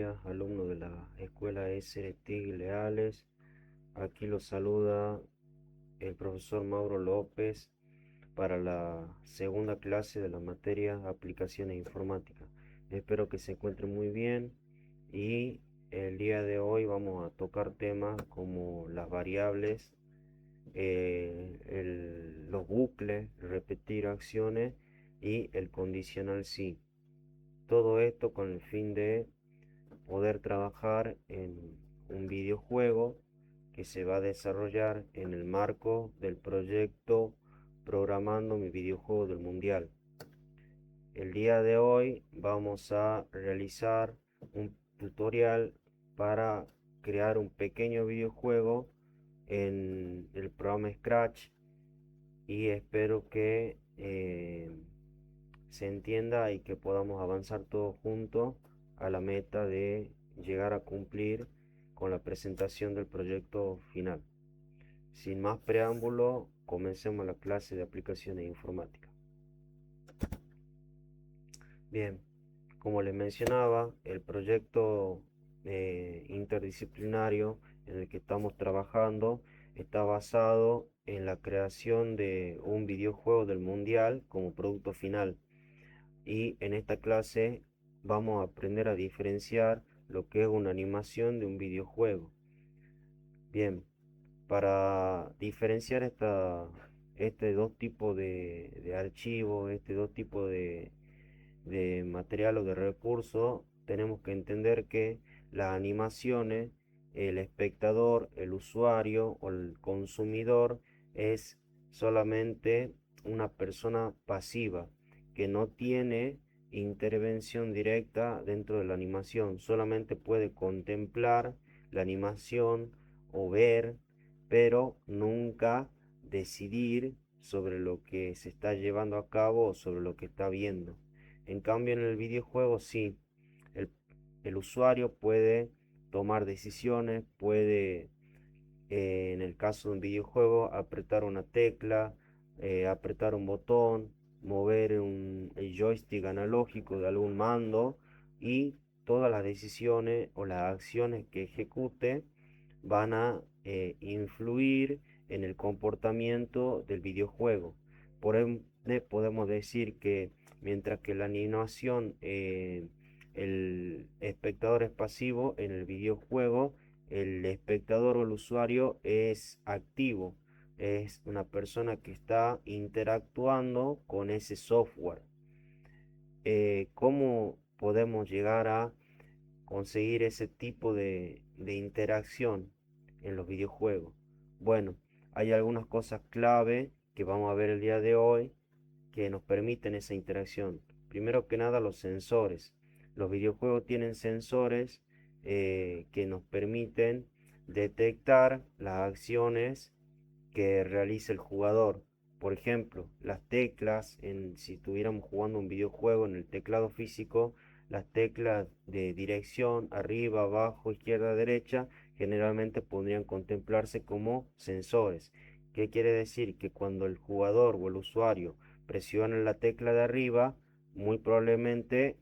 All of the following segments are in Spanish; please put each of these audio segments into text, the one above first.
días, alumno de la escuela SRT Leales. Aquí los saluda el profesor Mauro López para la segunda clase de la materia Aplicaciones Informáticas. Espero que se encuentren muy bien y el día de hoy vamos a tocar temas como las variables, los bucles, repetir acciones y el condicional sí. Todo esto con el fin de poder trabajar en un videojuego que se va a desarrollar en el marco del proyecto Programando mi videojuego del Mundial. El día de hoy vamos a realizar un tutorial para crear un pequeño videojuego en el programa Scratch y espero que se entienda y que podamos avanzar todos juntos a la meta de llegar a cumplir con la presentación del proyecto final. Sin más preámbulo, comencemos la clase de aplicaciones informáticas. Bien, como les mencionaba, el proyecto interdisciplinario en el que estamos trabajando está basado en la creación de un videojuego del mundial como producto final. Y en esta clase vamos a aprender a diferenciar lo que es una animación de un videojuego. Bien, para diferenciar este dos tipos de archivos, este dos tipos de material o de recursos, tenemos que entender que las animaciones, el espectador, el usuario o el consumidor es solamente una persona pasiva que no tiene intervención directa dentro de la animación, solamente puede contemplar la animación o ver, pero nunca decidir sobre lo que se está llevando a cabo o sobre lo que está viendo. En cambio, en el videojuego sí, el, el usuario puede tomar decisiones, puede, en el caso de un videojuego, apretar una tecla, apretar un botón, mover el joystick analógico de algún mando y todas las decisiones o las acciones que ejecute van a influir en el comportamiento del videojuego. Por ende, podemos decir que mientras que la animación, el espectador es pasivo, en el videojuego el espectador o el usuario es activo, es una persona que está interactuando con ese software. ¿Cómo podemos llegar a conseguir ese tipo de interacción en los videojuegos? Bueno, hay algunas cosas clave que vamos a ver el día de hoy que nos permiten esa interacción. Primero que nada, los sensores. Los videojuegos tienen sensores que nos permiten detectar las acciones que realiza el jugador. Por ejemplo, las teclas, si estuviéramos jugando un videojuego en el teclado físico, las teclas de dirección, arriba, abajo, izquierda, derecha, generalmente podrían contemplarse como sensores. ¿Qué quiere decir? Que cuando el jugador o el usuario presiona la tecla de arriba, muy probablemente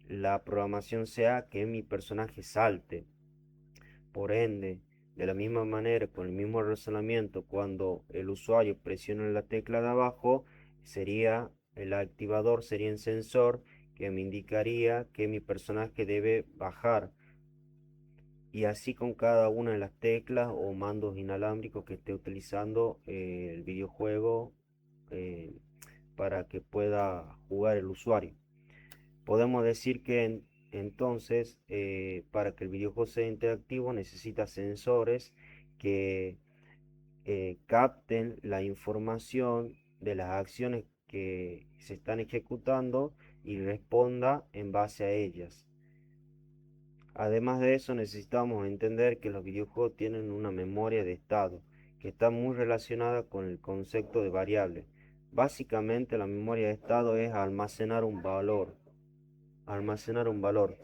la programación sea que mi personaje salte. Por ende, de la misma manera, con el mismo razonamiento, cuando el usuario presiona la tecla de abajo, sería el activador, sería el sensor que me indicaría que mi personaje debe bajar. Y así con cada una de las teclas o mandos inalámbricos que esté utilizando el videojuego eh, para que pueda jugar el usuario. Podemos decir que entonces, para que el videojuego sea interactivo, necesita sensores que capten la información de las acciones que se están ejecutando y responda en base a ellas. Además de eso, necesitamos entender que los videojuegos tienen una memoria de estado que está muy relacionada con el concepto de variable. Básicamente, la memoria de estado es almacenar un valor. Almacenar un valor.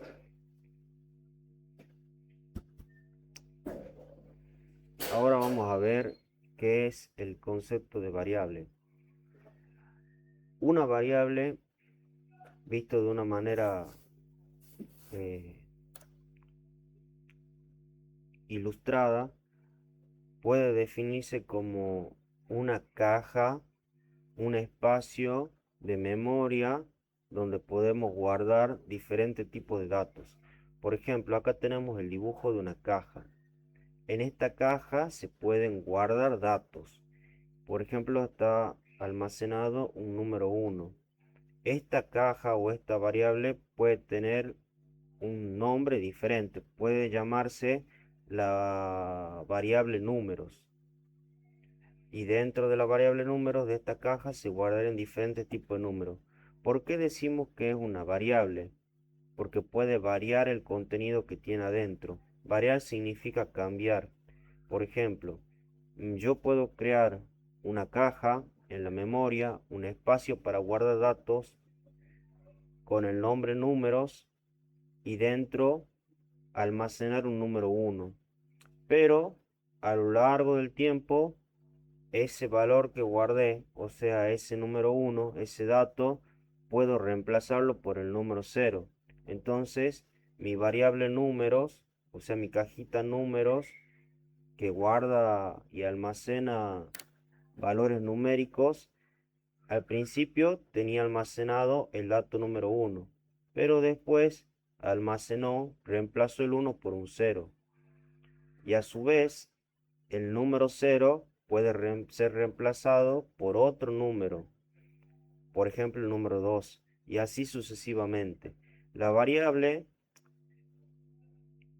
Ahora vamos a ver qué es el concepto de variable. Una variable, visto de una manera ilustrada puede definirse como una caja, un espacio de memoria donde podemos guardar diferentes tipos de datos. Por ejemplo, acá tenemos el dibujo de una caja. En esta caja se pueden guardar datos. Por ejemplo, está almacenado un número 1. Esta caja o esta variable puede tener un nombre diferente. Puede llamarse la variable números. Y dentro de la variable números de esta caja se guardarán diferentes tipos de números. ¿Por qué decimos que es una variable? Porque puede variar el contenido que tiene adentro. Variar significa cambiar. Por ejemplo, yo puedo crear una caja en la memoria, un espacio para guardar datos con el nombre números y dentro almacenar un número 1. Pero a lo largo del tiempo, ese valor que guardé, o sea, ese número 1, ese dato, puedo reemplazarlo por el número 0. Entonces, mi variable números, o sea, mi cajita números, que guarda y almacena valores numéricos, al principio tenía almacenado el dato número 1, pero después reemplazó el 1 por un 0. Y a su vez, el número 0 puede ser reemplazado por otro número, por ejemplo el número 2, y así sucesivamente. La variable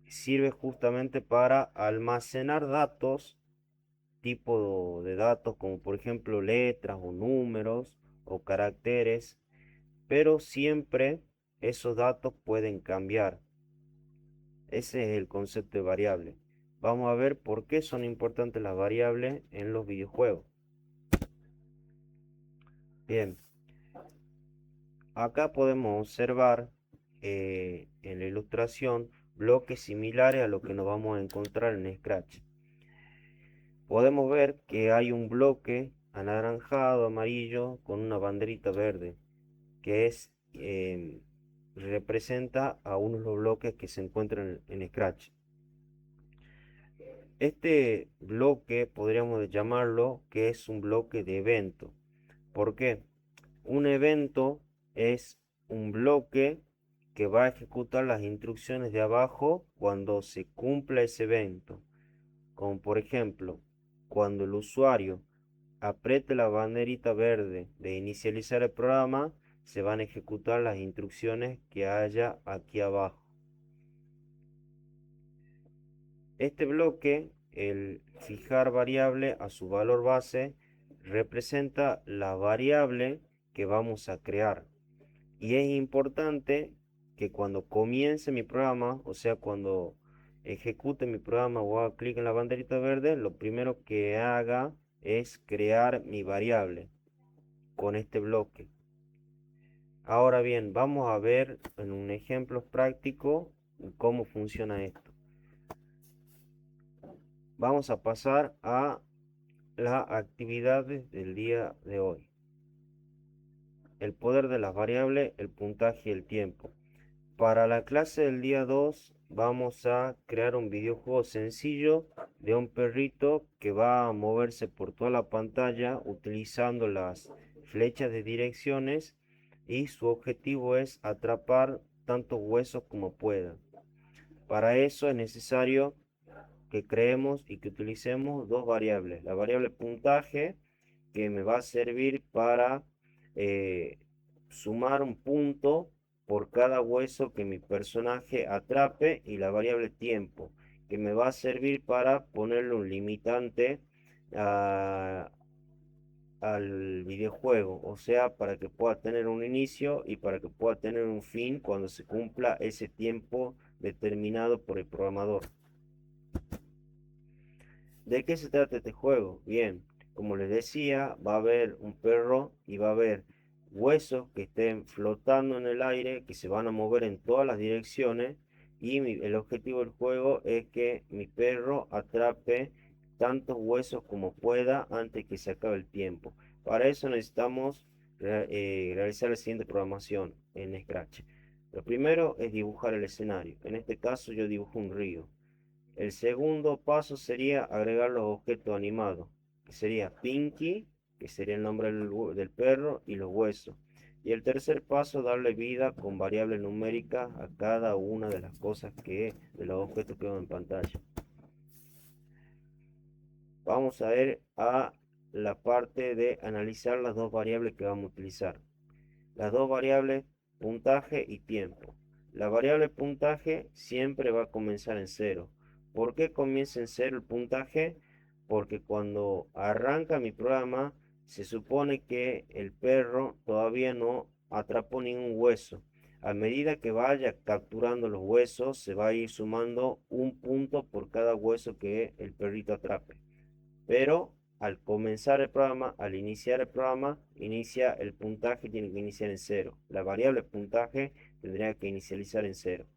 sirve justamente para almacenar datos, tipo de datos como por ejemplo letras o números o caracteres, pero siempre esos datos pueden cambiar. Ese es el concepto de variable. Vamos a ver por qué son importantes las variables en los videojuegos. Bien, acá podemos observar en la ilustración bloques similares a lo que nos vamos a encontrar en Scratch. Podemos ver que hay un bloque anaranjado, amarillo, con una banderita verde, que representa a uno de los bloques que se encuentran en Scratch. Este bloque podríamos llamarlo que es un bloque de evento. ¿Por qué? Un evento es un bloque que va a ejecutar las instrucciones de abajo cuando se cumpla ese evento. Como por ejemplo, cuando el usuario apriete la banderita verde de inicializar el programa, se van a ejecutar las instrucciones que haya aquí abajo. Este bloque, el fijar variable a su valor base, representa la variable que vamos a crear. Y es importante que cuando comience mi programa, o sea, cuando ejecute mi programa o haga clic en la banderita verde, lo primero que haga es crear mi variable con este bloque. Ahora bien, vamos a ver en un ejemplo práctico cómo funciona esto. Vamos a pasar a las actividades del día de hoy. El poder de las variables, el puntaje y el tiempo. Para la clase del día 2 vamos a crear un videojuego sencillo de un perrito que va a moverse por toda la pantalla utilizando las flechas de direcciones y su objetivo es atrapar tantos huesos como pueda. Para eso es necesario que creemos y que utilicemos dos variables. La variable puntaje, que me va a servir para eh, sumar un punto por cada hueso que mi personaje atrape, y la variable tiempo, que me va a servir para ponerle un limitante al videojuego, o sea, para que pueda tener un inicio y para que pueda tener un fin cuando se cumpla ese tiempo determinado por el programador. ¿De qué se trata este juego? Bien, como les decía, va a haber un perro y va a haber huesos que estén flotando en el aire, que se van a mover en todas las direcciones, y el objetivo del juego es que mi perro atrape tantos huesos como pueda antes que se acabe el tiempo. Para eso necesitamos realizar la siguiente programación en Scratch. Lo primero es dibujar el escenario. En este caso yo dibujo un río. El segundo paso sería agregar los objetos animados, que sería Pinky, que sería el nombre del perro, y los huesos. Y el tercer paso, darle vida con variables numéricas a cada una de las cosas de los objetos que vemos en pantalla. Vamos a ver a la parte de analizar las dos variables que vamos a utilizar. Las dos variables puntaje y tiempo. La variable puntaje siempre va a comenzar en cero. ¿Por qué comienza en cero el puntaje? Porque cuando arranca mi programa se supone que el perro todavía no atrapó ningún hueso. A medida que vaya capturando los huesos se va a ir sumando un punto por cada hueso que el perrito atrape. Pero al comenzar el programa, al iniciar el programa, inicia el puntaje, tiene que iniciar en cero. La variable puntaje tendría que inicializar en cero.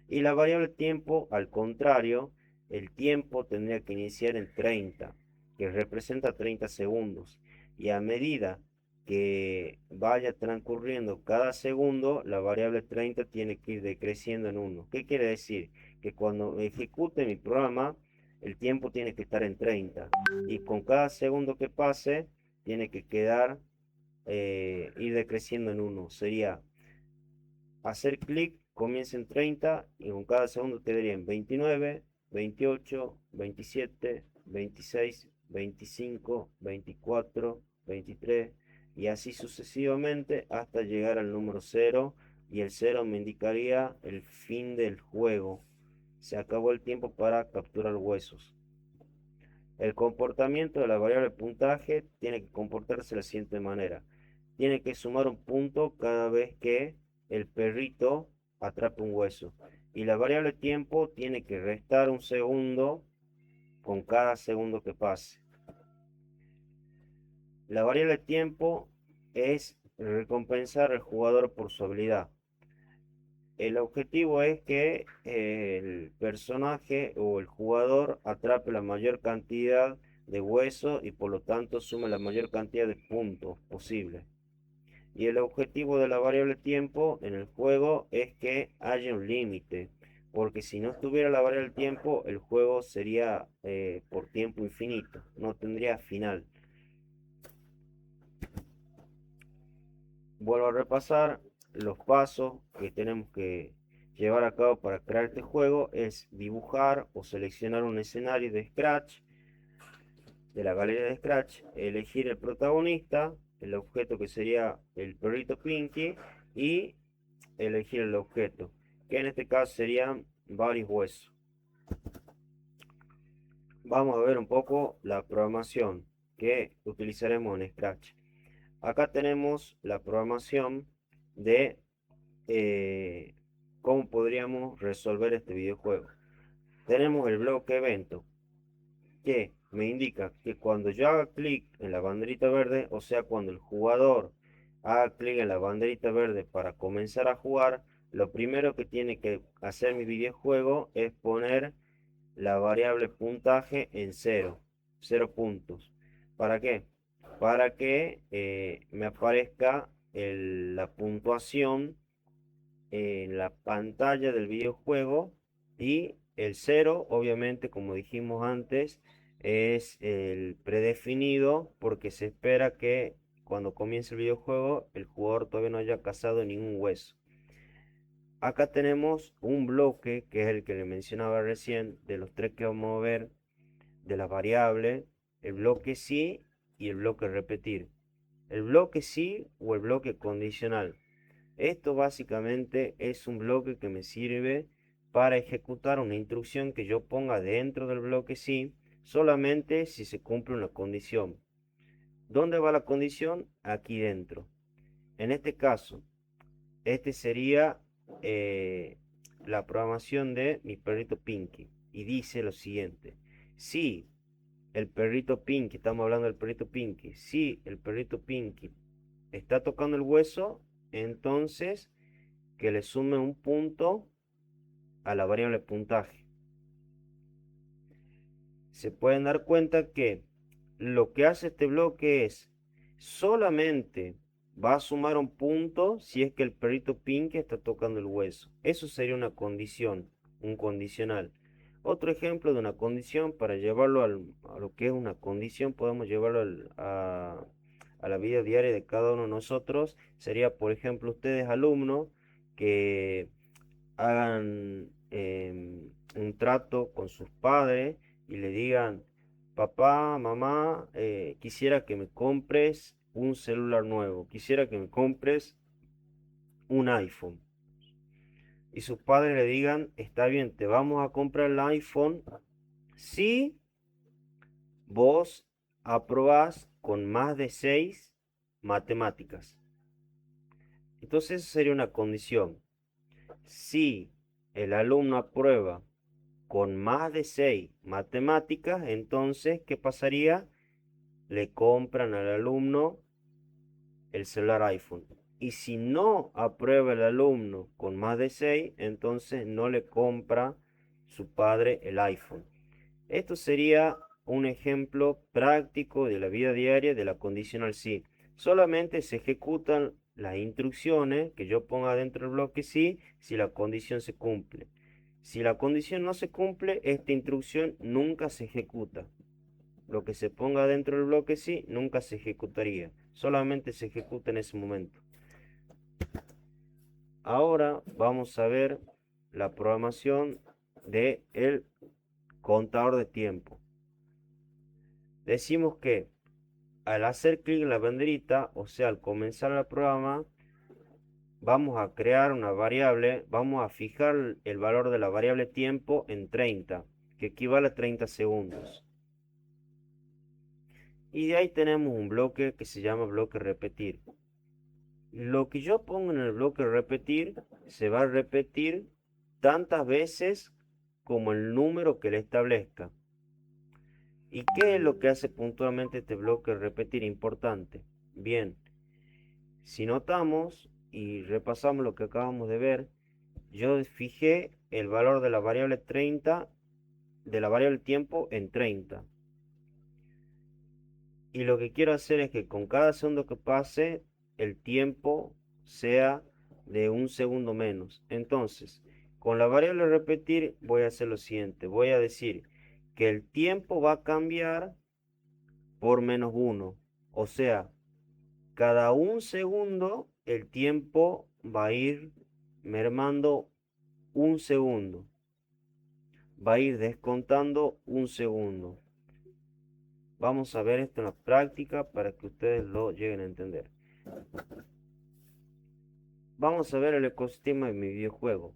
Y la variable tiempo, al contrario, el tiempo tendría que iniciar en 30, que representa 30 segundos. Y a medida que vaya transcurriendo cada segundo, la variable 30 tiene que ir decreciendo en 1. ¿Qué quiere decir? Que cuando ejecute mi programa, el tiempo tiene que estar en 30. Y con cada segundo que pase, tiene que ir decreciendo en 1. Sería hacer clic, comienza en 30 y con cada segundo quedaría en 29, 28, 27, 26, 25, 24, 23 y así sucesivamente hasta llegar al número 0 y el 0 me indicaría el fin del juego. Se acabó el tiempo para capturar huesos. El comportamiento de la variable puntaje tiene que comportarse de la siguiente manera. Tiene que sumar un punto cada vez que el perrito atrape un hueso. Y la variable tiempo tiene que restar un segundo con cada segundo que pase. La variable tiempo es recompensar al jugador por su habilidad. El objetivo es que el personaje o el jugador atrape la mayor cantidad de huesos y por lo tanto sume la mayor cantidad de puntos posible. Y el objetivo de la variable tiempo en el juego es que haya un límite, porque si no estuviera la variable tiempo, el juego sería por tiempo infinito, no tendría final. Vuelvo a repasar los pasos que tenemos que llevar a cabo para crear este juego. Es dibujar o seleccionar un escenario de Scratch, de la galería de Scratch, elegir el protagonista, el objeto que sería el perrito Pinky y elegir el objeto, que en este caso serían varios huesos. Vamos a ver un poco la programación que utilizaremos en Scratch. Acá tenemos la programación de cómo podríamos resolver este videojuego. Tenemos el bloque evento que me indica que cuando yo haga clic en la banderita verde, o sea, cuando el jugador haga clic en la banderita verde para comenzar a jugar, lo primero que tiene que hacer mi videojuego es poner la variable puntaje en 0, 0 puntos. ¿Para qué? Para que me aparezca la puntuación en la pantalla del videojuego y el 0, obviamente, como dijimos antes, es el predefinido porque se espera que cuando comience el videojuego el jugador todavía no haya cazado ningún hueso. Acá tenemos un bloque que es el que le mencionaba recién, de los tres que vamos a ver, de las variables, el bloque sí y el bloque repetir. El bloque sí o el bloque condicional. Esto básicamente es un bloque que me sirve para ejecutar una instrucción que yo ponga dentro del bloque sí, solamente si se cumple una condición. ¿Dónde va la condición? Aquí dentro. En este caso, este sería la programación de mi perrito Pinky. Y dice lo siguiente. Si el perrito Pinky, estamos hablando del perrito Pinky, si el perrito Pinky está tocando el hueso, entonces que le sume un punto a la variable puntaje. Se pueden dar cuenta que lo que hace este bloque es solamente va a sumar un punto si es que el perrito Pinky está tocando el hueso. Eso sería una condición, un condicional. Otro ejemplo de una condición, para llevarlo a lo que es una condición, podemos llevarlo a la vida diaria de cada uno de nosotros. Sería, por ejemplo, ustedes alumnos que hagan un trato con sus padres y le digan, papá, mamá, quisiera que me compres un celular nuevo, quisiera que me compres un iPhone. Y sus padres le digan, está bien, te vamos a comprar el iPhone si vos aprobás con más de 6 matemáticas. Entonces esa sería una condición. Si el alumno aprueba con más de 6 matemáticas, entonces, ¿qué pasaría? Le compran al alumno el celular iPhone. Y si no aprueba el alumno con más de 6, entonces no le compra su padre el iPhone. Esto sería un ejemplo práctico de la vida diaria de la condicional sí. Solamente se ejecutan las instrucciones que yo ponga dentro del bloque sí si la condición se cumple. Si la condición no se cumple, esta instrucción nunca se ejecuta. Lo que se ponga dentro del bloque sí nunca se ejecutaría. Solamente se ejecuta en ese momento. Ahora vamos a ver la programación del contador de tiempo. Decimos que al hacer clic en la banderita, o sea, al comenzar el programa, vamos a crear una variable, vamos a fijar el valor de la variable tiempo en 30, que equivale a 30 segundos. Y de ahí tenemos un bloque que se llama bloque repetir. Lo que yo pongo en el bloque repetir se va a repetir tantas veces como el número que le establezca. ¿Y qué es lo que hace puntualmente este bloque repetir importante? Bien, si notamos y repasamos lo que acabamos de ver, yo fijé el valor de la variable 30, de la variable tiempo en 30. Y lo que quiero hacer es que con cada segundo que pase, el tiempo sea de un segundo menos. Entonces, con la variable repetir voy a hacer lo siguiente. Voy a decir que el tiempo va a cambiar por menos 1. O sea, cada un segundo el tiempo va a ir mermando un segundo. Va a ir descontando un segundo. Vamos a ver esto en la práctica para que ustedes lo lleguen a entender. Vamos a ver el ecosistema de mi videojuego.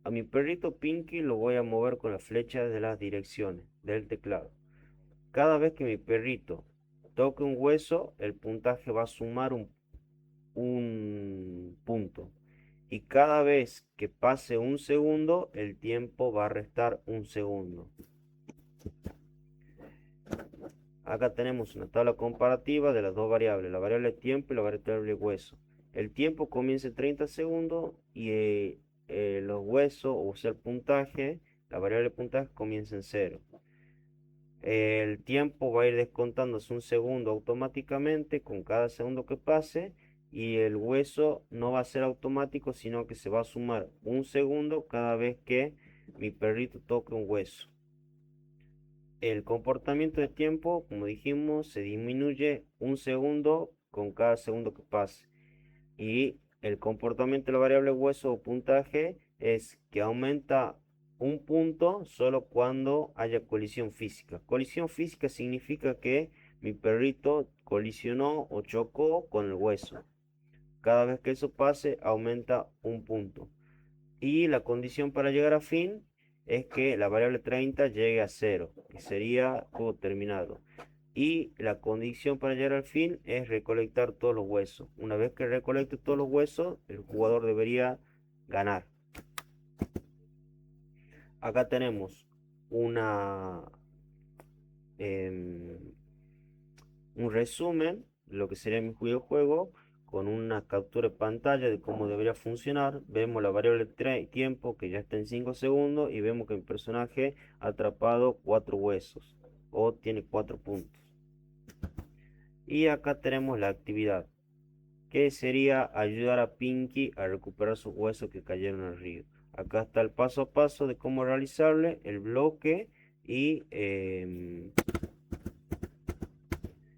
A mi perrito Pinky lo voy a mover con la flecha de las direcciones del teclado. Cada vez que mi perrito toque un hueso, el puntaje va a sumar un punto. Y cada vez que pase un segundo, el tiempo va a restar un segundo. Acá tenemos una tabla comparativa de las dos variables, la variable tiempo y la variable hueso. El tiempo comienza en 30 segundos y los huesos, o sea el puntaje, la variable puntaje comienza en 0. El tiempo va a ir descontándose un segundo automáticamente con cada segundo que pase y el hueso no va a ser automático, sino que se va a sumar un segundo cada vez que mi perrito toque un hueso. El comportamiento de tiempo, como dijimos, se disminuye un segundo con cada segundo que pase. Y el comportamiento de la variable hueso o puntaje es que aumenta un punto solo cuando haya colisión física. Colisión física significa que mi perrito colisionó o chocó con el hueso. Cada vez que eso pase, aumenta un punto. Y la condición para llegar a fin es que la variable 30 llegue a 0, que sería juego terminado. Y la condición para llegar al fin es recolectar todos los huesos. Una vez que recolecte todos los huesos, el jugador debería ganar. Acá tenemos una, em, un resumen de lo que sería mi videojuego con una captura de pantalla de cómo debería funcionar. Vemos la variable tiempo que ya está en 5 segundos y vemos que mi personaje ha atrapado 4 huesos o tiene 4 puntos. Y acá tenemos la actividad, que sería ayudar a Pinky a recuperar sus huesos que cayeron al río. Acá está el paso a paso de cómo realizarle el bloque y el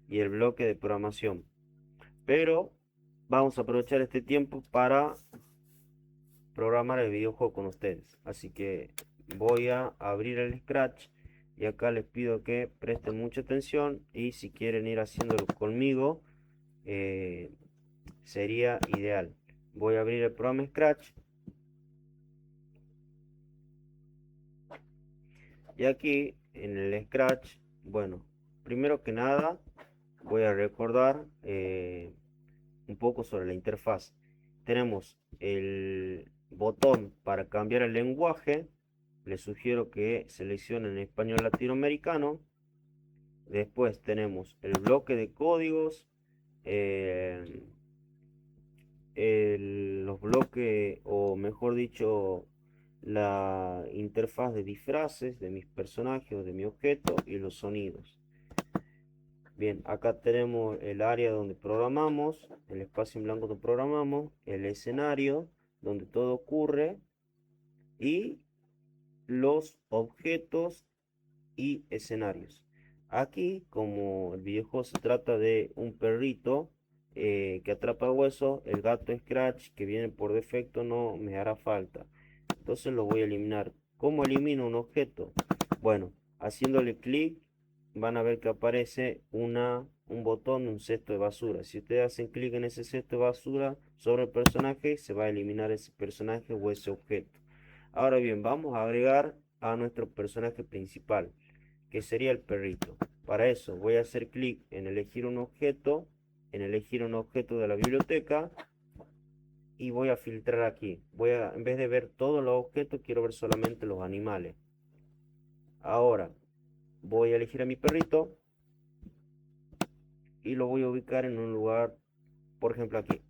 bloque de programación. Pero vamos a aprovechar este tiempo para programar el videojuego con ustedes. Así que voy a abrir el Scratch y acá les pido que presten mucha atención y si quieren ir haciéndolo conmigo sería ideal. Voy a abrir el programa Scratch y aquí en el Scratch, bueno, primero que nada voy a recordar un poco sobre la interfaz. Tenemos el botón para cambiar el lenguaje. Les sugiero que seleccionen español latinoamericano. Después tenemos el bloque de códigos, eh, los bloques, o mejor dicho, la interfaz de disfraces de mis personajes o de mi objeto y los sonidos. Bien, acá tenemos el área donde programamos, el espacio en blanco donde programamos, el escenario donde todo ocurre y los objetos y escenarios. Aquí, como el videojuego se trata de un perrito que atrapa huesos, el gato Scratch que viene por defecto no me hará falta. Entonces lo voy a eliminar. ¿Cómo elimino un objeto? Bueno, haciéndole clic van a ver que aparece un botón, un cesto de basura. Si ustedes hacen clic en ese cesto de basura sobre el personaje, se va a eliminar ese personaje o ese objeto. Ahora bien, vamos a agregar a nuestro personaje principal, que sería el perrito. Para eso voy a hacer clic en elegir un objeto de la biblioteca y voy a filtrar aquí. En vez de ver todos los objetos, quiero ver solamente los animales. Ahora voy a elegir a mi perrito y lo voy a ubicar en un lugar, por ejemplo aquí.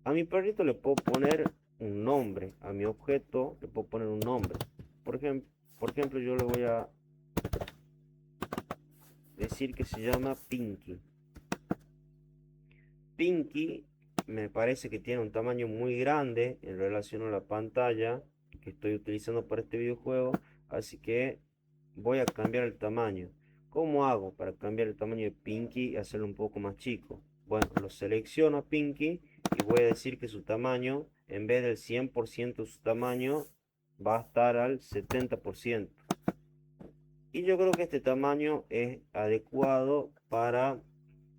A mi perrito le puedo poner un nombre, a mi objeto le puedo poner un nombre. Por ejemplo, yo le voy a decir que se llama Pinky. Pinky me parece que tiene un tamaño muy grande en relación a la pantalla que estoy utilizando para este videojuego, así que voy a cambiar el tamaño. ¿Cómo hago para cambiar el tamaño de Pinky y hacerlo un poco más chico? Bueno, lo selecciono a Pinky y voy a decir que su tamaño, en vez del 100% de su tamaño, va a estar al 70%. Y yo creo que este tamaño es adecuado para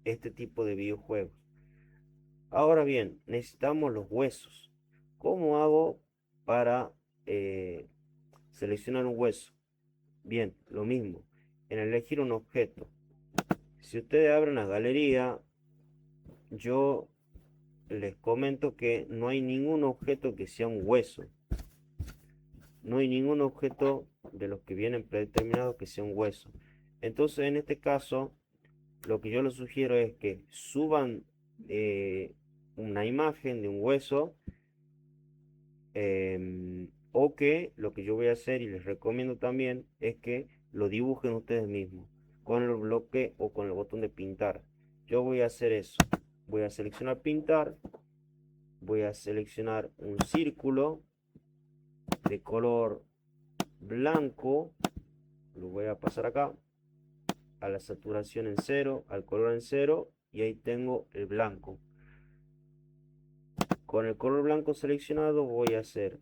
este tipo de videojuegos. Ahora bien, necesitamos los huesos. ¿Cómo hago para seleccionar un hueso? Bien, lo mismo. En elegir un objeto. Si ustedes abren la galería, yo les comento que no hay ningún objeto que sea un hueso. No hay ningún objeto de los que vienen predeterminados que sea un hueso. Entonces, en este caso, lo que yo les sugiero es que suban una imagen de un hueso. O que lo que yo voy a hacer y les recomiendo también es que lo dibujen ustedes mismos con el bloque o con el botón de pintar. Yo voy a hacer eso. Voy a seleccionar pintar. Voy a seleccionar un círculo de color blanco. Lo voy a pasar acá a la saturación en cero, al color en cero y ahí tengo el blanco. Con el color blanco seleccionado voy a hacer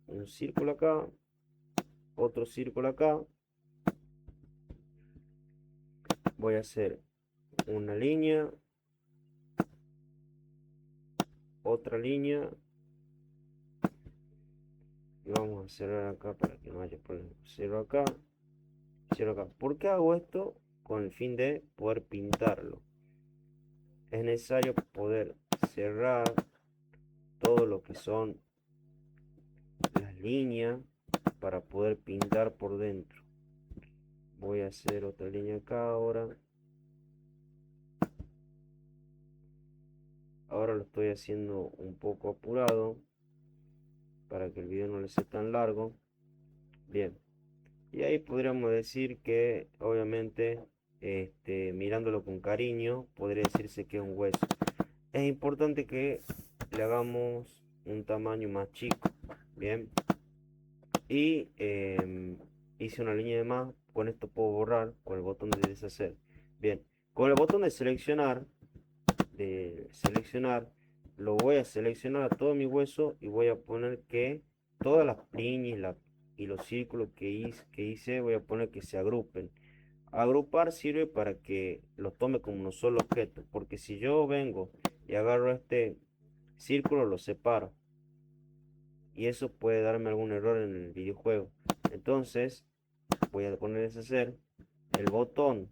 un círculo acá, otro círculo acá. Voy a hacer una línea, otra línea y vamos a cerrar acá para que no haya problema. Cierro acá, cierro acá. ¿Por qué hago esto? Con el fin de poder pintarlo. Es necesario poder cerrar todo lo que son las líneas para poder pintar por dentro. Voy a hacer otra línea acá ahora. Ahora lo estoy haciendo un poco apurado para que el video no le sea tan largo. Bien. Y ahí podríamos decir que, obviamente, mirándolo con cariño, podría decirse que es un hueso. Es importante que le hagamos un tamaño más chico. Bien. Y hice una línea de más. Con esto puedo borrar con el botón de deshacer. Bien. Con el botón de seleccionar, lo voy a seleccionar a todo mi hueso y voy a poner que todas las líneas y los círculos que hice, voy a poner que se agrupen. Agrupar sirve para que los tome como un solo objeto, porque si yo vengo y agarro este círculo, lo separo y eso puede darme algún error en el videojuego. Entonces voy a poner deshacer. El botón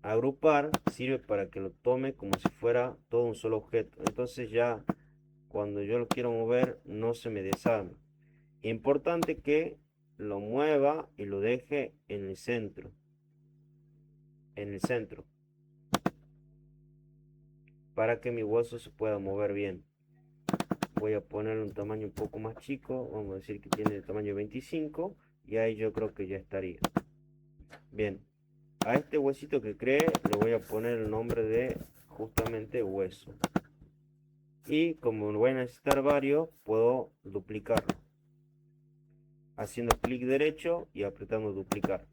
agrupar sirve para que lo tome como si fuera todo un solo objeto. Entonces ya cuando yo lo quiero mover no se me desarma. Importante que lo mueva y lo deje en el centro. En el centro. Para que mi hueso se pueda mover bien. Voy a ponerle un tamaño un poco más chico. Vamos a decir que tiene el tamaño 25. Y ahí yo creo que ya estaría. Bien. A este huesito que creé le voy a poner el nombre de justamente hueso. Y como voy a necesitar varios, puedo duplicarlo. Haciendo clic derecho y apretando duplicar.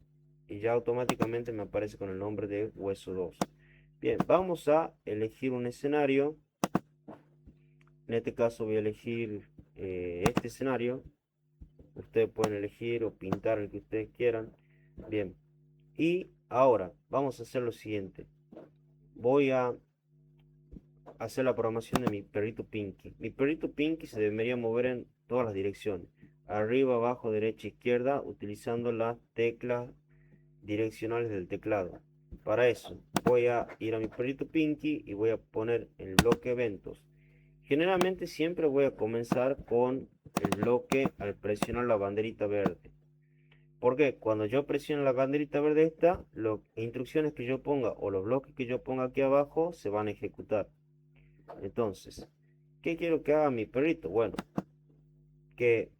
Y ya automáticamente me aparece con el nombre de hueso 2. Bien, vamos a elegir un escenario. En este caso voy a elegir este escenario. Ustedes pueden elegir o pintar el que ustedes quieran. Bien, y ahora vamos a hacer lo siguiente. Voy a hacer la programación de mi perrito Pinky. Mi perrito Pinky se debería mover en todas las direcciones. Arriba, abajo, derecha, izquierda, utilizando las teclas direccionales del teclado. Para eso voy a ir a mi perrito Pinky y voy a poner el bloque eventos. Generalmente siempre voy a comenzar con el bloque al presionar la banderita verde. Porque cuando yo presiono la banderita verde esta, las instrucciones que yo ponga o los bloques que yo ponga aquí abajo se van a ejecutar. Entonces, ¿qué quiero que haga mi perrito? Bueno, que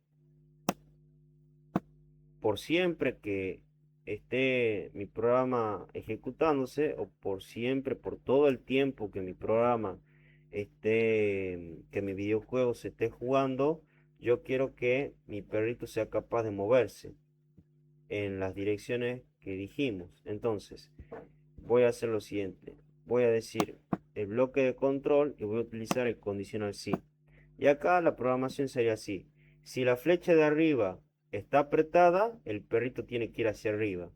por siempre que esté mi programa ejecutándose o por siempre, por todo el tiempo que mi programa que mi videojuego se esté jugando, yo quiero que mi perrito sea capaz de moverse en las direcciones que dijimos. Entonces, voy a hacer lo siguiente. Voy a decir el bloque de control y voy a utilizar el condicional sí. Y acá la programación sería así. Si la flecha de arriba está apretada, el perrito tiene que ir hacia arriba.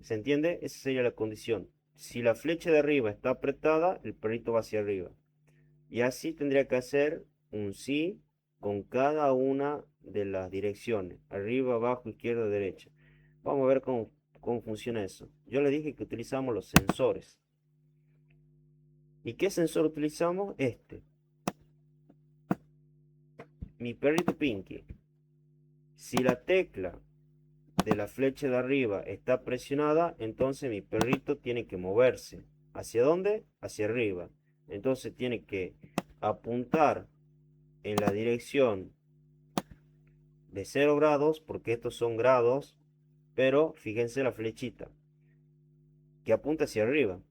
¿Se entiende? Esa sería la condición. Si la flecha de arriba está apretada, el perrito va hacia arriba. Y así tendría que hacer un sí con cada una de las direcciones. Arriba, abajo, izquierda, derecha. Vamos a ver cómo funciona eso. Yo le dije que utilizamos los sensores. ¿Y qué sensor utilizamos? Mi perrito Pinky. Si la tecla de la flecha de arriba está presionada, entonces mi perrito tiene que moverse. ¿Hacia dónde? Hacia arriba. Entonces tiene que apuntar en la dirección de 0 grados, porque estos son grados, pero fíjense la flechita, que apunta hacia arriba.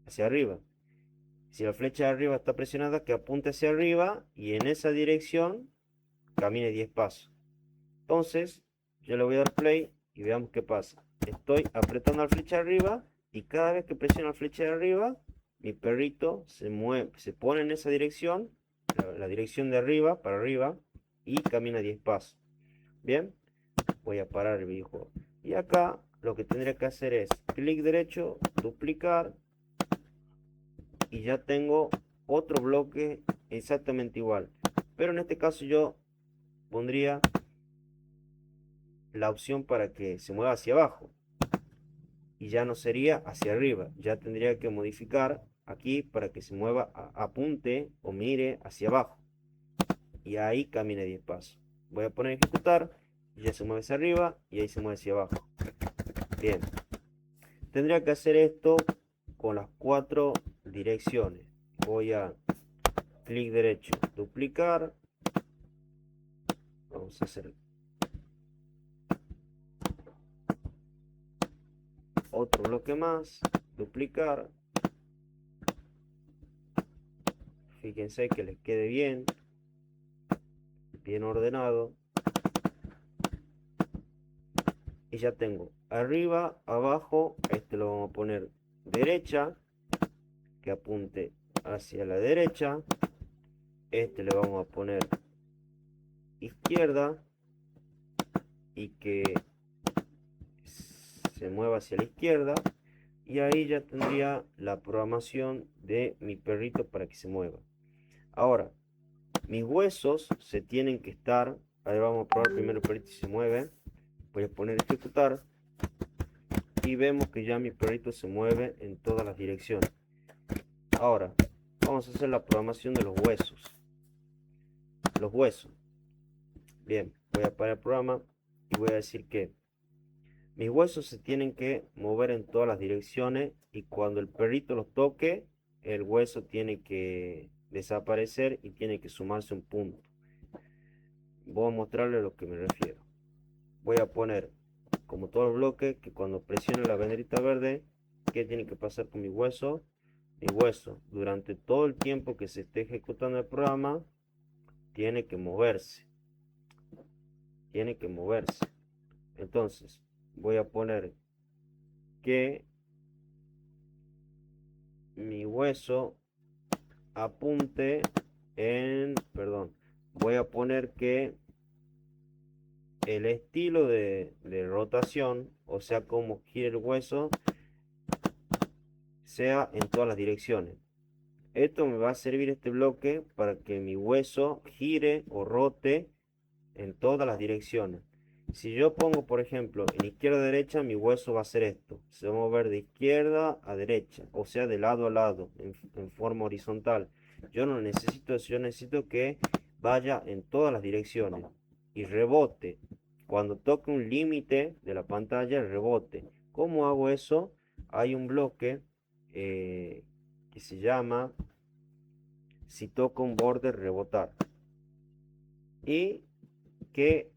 Hacia arriba. Si la flecha de arriba está presionada, que apunte hacia arriba y en esa dirección camine 10 pasos. Entonces, yo le voy a dar play y veamos qué pasa. Estoy apretando la flecha de arriba y cada vez que presiono la flecha de arriba, mi perrito se mueve, se pone en esa dirección, la dirección de arriba para arriba y camina 10 pasos. Bien, voy a parar el videojuego. Y acá lo que tendría que hacer es clic derecho, duplicar y ya tengo otro bloque exactamente igual. Pero en este caso yo pondría la opción para que se mueva hacia abajo y ya no sería hacia arriba, ya tendría que modificar aquí para que se mueva, apunte o mire hacia abajo y ahí camine 10 pasos. Voy a poner ejecutar y ya se mueve hacia arriba y ahí se mueve hacia abajo. Bien, tendría que hacer esto con las 4 direcciones. Voy a clic derecho, duplicar, vamos a hacer otro bloque más, duplicar. Fíjense que les quede bien, bien ordenado. Y ya tengo arriba, abajo, este lo vamos a poner derecha, que apunte hacia la derecha. Este le vamos a poner izquierda y que se mueva hacia la izquierda. Y ahí ya tendría la programación de mi perrito para que se mueva. Ahora, mis huesos se tienen que estar. Ahí vamos a probar primero el perrito si se mueve. Voy a poner ejecutar. Y vemos que ya mi perrito se mueve en todas las direcciones. Ahora, vamos a hacer la programación de los huesos. Los huesos. Bien, voy a parar el programa y voy a decir que mis huesos se tienen que mover en todas las direcciones y cuando el perrito los toque, el hueso tiene que desaparecer y tiene que sumarse un punto. Voy a mostrarles a lo que me refiero. Voy a poner como todo el bloque que cuando presione la banderita verde, ¿qué tiene que pasar con mi hueso? Mi hueso durante todo el tiempo que se esté ejecutando el programa tiene que moverse. Tiene que moverse. Entonces voy a poner que mi hueso apunte en, perdón, voy a poner que el estilo de rotación, o sea, como gira el hueso, sea en todas las direcciones. Esto me va a servir este bloque para que mi hueso gire o rote en todas las direcciones. Si yo pongo, por ejemplo, en izquierda a derecha, mi hueso va a hacer esto. Se va a mover de izquierda a derecha, o sea, de lado a lado, en forma horizontal. Yo no necesito eso, yo necesito que vaya en todas las direcciones y rebote. Cuando toque un límite de la pantalla, rebote. ¿Cómo hago eso? Hay un bloque que se llama si toco un borde, rebotar. Y que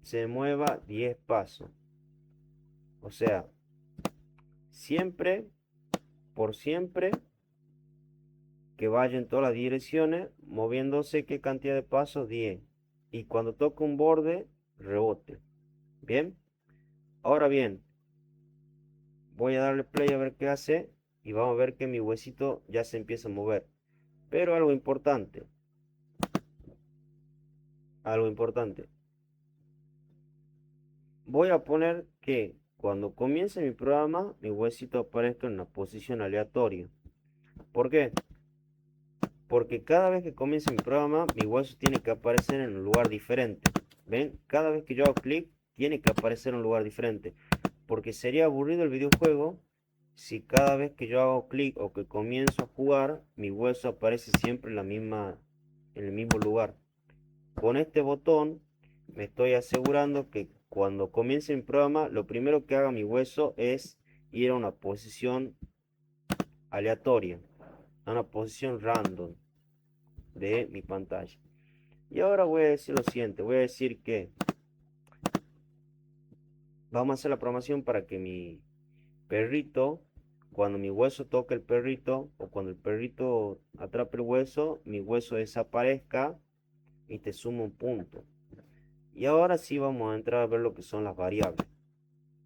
se mueva 10 pasos. O sea, siempre, por siempre, que vaya en todas las direcciones, moviéndose qué cantidad de pasos, 10. Y cuando toque un borde, rebote. Bien. Ahora bien, voy a darle play a ver qué hace. Y vamos a ver que mi huesito ya se empieza a mover. Pero algo importante. Algo importante. Voy a poner que cuando comience mi programa, mi huesito aparezca en una posición aleatoria. ¿Por qué? Porque cada vez que comience mi programa, mi hueso tiene que aparecer en un lugar diferente. ¿Ven? Cada vez que yo hago clic, tiene que aparecer en un lugar diferente. Porque sería aburrido el videojuego si cada vez que yo hago clic o que comienzo a jugar, mi hueso aparece siempre en el mismo lugar. Con este botón me estoy asegurando que cuando comience mi programa, lo primero que haga mi hueso es ir a una posición aleatoria, a una posición random de mi pantalla. Y ahora voy a decir lo siguiente, voy a decir que vamos a hacer la programación para que mi perrito, cuando mi hueso toque el perrito o cuando el perrito atrape el hueso, mi hueso desaparezca y te suma un punto. Y ahora sí vamos a entrar a ver lo que son las variables.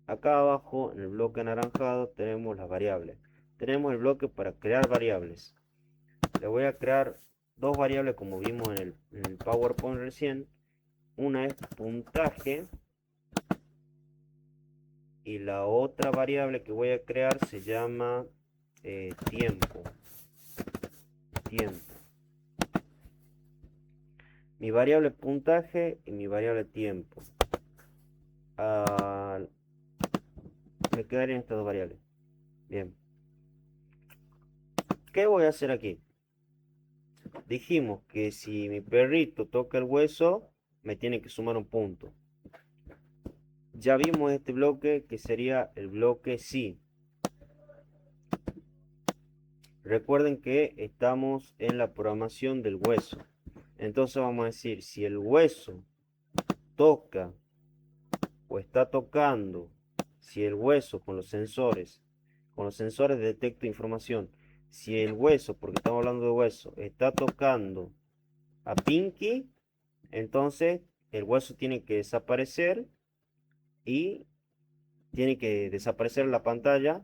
Acá abajo en el bloque anaranjado tenemos las variables. Tenemos el bloque para crear variables. Le voy a crear dos variables como vimos en el PowerPoint recién. Una es puntaje y la otra variable que voy a crear se llama tiempo. Tiempo. Mi variable puntaje y mi variable tiempo. Ah, me quedarían estas dos variables. Bien. ¿Qué voy a hacer aquí? Dijimos que si mi perrito toca el hueso, me tiene que sumar un punto. Ya vimos este bloque que sería el bloque sí. Recuerden que estamos en la programación del hueso. Entonces vamos a decir, si el hueso toca o está tocando, si el hueso con los sensores de detecto información, si el hueso, porque estamos hablando de hueso, está tocando a Pinky, entonces el hueso tiene que desaparecer y tiene que desaparecer la pantalla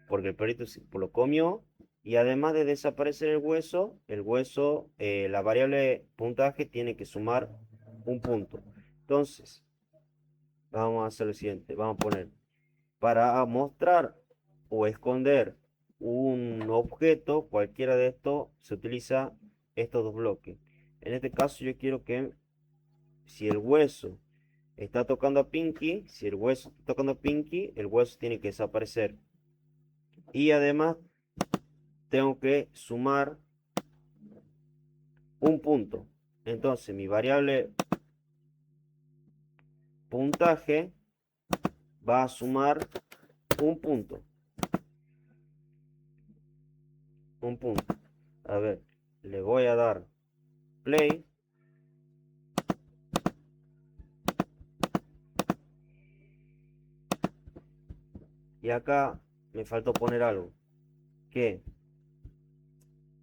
porque el perrito lo comió. Y además de desaparecer el hueso, la variable puntaje tiene que sumar un punto. Entonces, vamos a hacer lo siguiente. Vamos a poner, para mostrar o esconder un objeto, cualquiera de estos, se utiliza estos dos bloques. En este caso yo quiero que si el hueso está tocando a Pinky, si el hueso está tocando a Pinky, el hueso tiene que desaparecer. Y además tengo que sumar un punto. Entonces mi variable puntaje va a sumar un punto. Un punto. A ver, le voy a dar play. Y acá me faltó poner algo. Que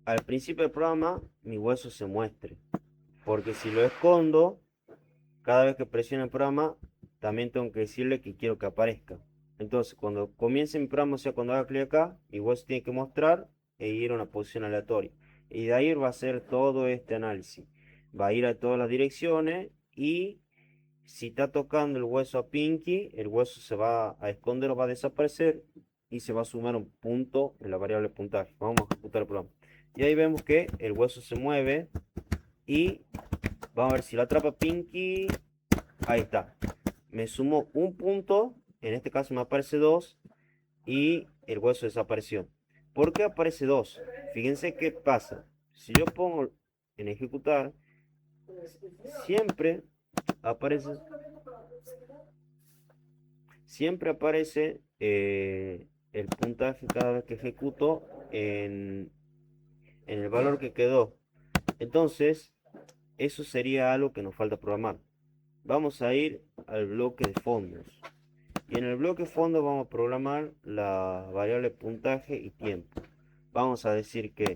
al principio del programa mi hueso se muestre. Porque si lo escondo, cada vez que presione el programa, también tengo que decirle que quiero que aparezca. Entonces, cuando comience mi programa, o sea, cuando haga clic acá, mi hueso tiene que mostrar e ir a una posición aleatoria. Y de ahí va a hacer todo este análisis. Va a ir a todas las direcciones y si está tocando el hueso a Pinky, el hueso se va a esconder o va a desaparecer y se va a sumar un punto en la variable puntaje. Vamos a ejecutar el programa. Y ahí vemos que el hueso se mueve y vamos a ver si lo atrapa Pinky. Ahí está. Me sumo un punto, en este caso me aparece 2 y el hueso desapareció. ¿Por qué aparece 2? Fíjense qué pasa. Si yo pongo en ejecutar, siempre aparece, siempre aparece el puntaje cada vez que ejecuto en el valor que quedó. Entonces, eso sería algo que nos falta programar. Vamos a ir al bloque de fondos. Y en el bloque fondo vamos a programar la variable puntaje y tiempo. Vamos a decir que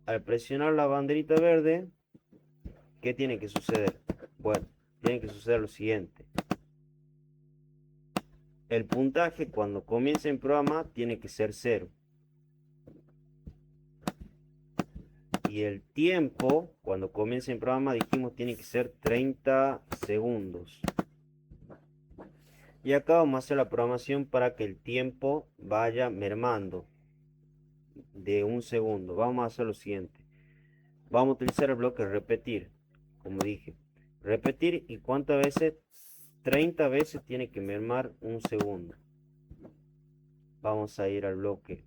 al presionar la banderita verde, ¿qué tiene que suceder? Bueno, tiene que suceder lo siguiente. El puntaje cuando comience el programa tiene que ser 0. Y el tiempo cuando comience el programa dijimos tiene que ser 30 segundos. Y acá vamos a hacer la programación para que el tiempo vaya mermando de un segundo. Vamos a hacer lo siguiente. Vamos a utilizar el bloque repetir, como dije. Repetir y cuántas veces, 30 veces tiene que mermar un segundo. Vamos a ir al bloque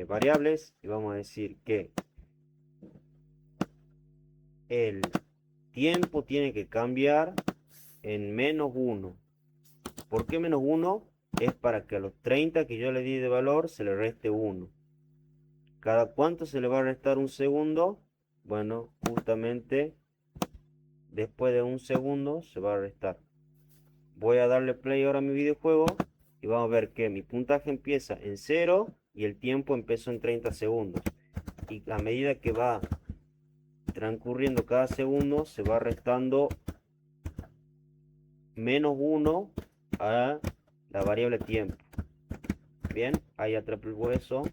variables y vamos a decir que el tiempo tiene que cambiar en -1. ¿Por qué -1? Es para que a los 30 que yo le di de valor se le reste 1. ¿Cada cuánto se le va a restar un segundo? Bueno, justamente después de un segundo se va a restar. Voy a darle play ahora a mi videojuego y vamos a ver que mi puntaje empieza en 0 y el tiempo empezó en 30 segundos. Y a medida que va transcurriendo cada segundo se va restando -1 a la variable tiempo. Bien, ahí atrapo el hueso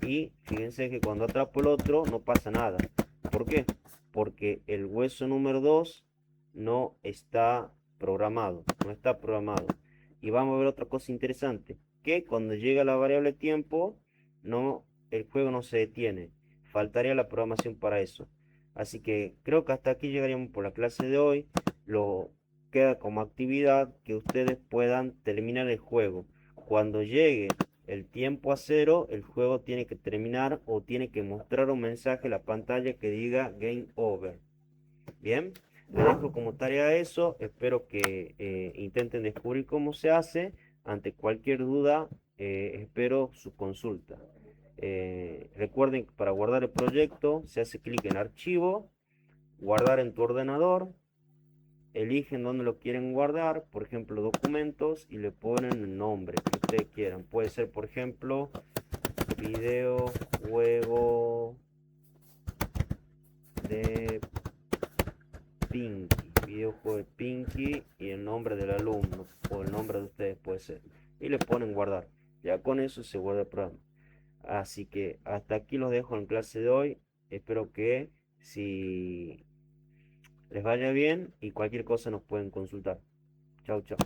y fíjense que cuando atrapo el otro no pasa nada. ¿Por qué? Porque el hueso número 2 no está programado, no está programado. Y vamos a ver otra cosa interesante, que cuando llega la variable tiempo, no, el juego no se detiene. Faltaría la programación para eso. Así que creo que hasta aquí llegaríamos por la clase de hoy. Lo queda como actividad que ustedes puedan terminar el juego. Cuando llegue el tiempo a 0, el juego tiene que terminar o tiene que mostrar un mensaje en la pantalla que diga Game Over. Bien, les dejo como tarea eso. Espero que intenten descubrir cómo se hace. Ante cualquier duda, espero su consulta. Recuerden que para guardar el proyecto se hace clic en archivo, guardar en tu ordenador eligen dónde lo quieren guardar, por ejemplo, documentos, y le ponen el nombre que ustedes quieran. Puede ser, por ejemplo, videojuego de Pinky, videojuego de Pinky y el nombre del alumno o el nombre de ustedes puede ser. Y le ponen guardar. Ya con eso se guarda el programa. Así que hasta aquí los dejo en clase de hoy. Espero que si les vaya bien y cualquier cosa nos pueden consultar. Chau, chau.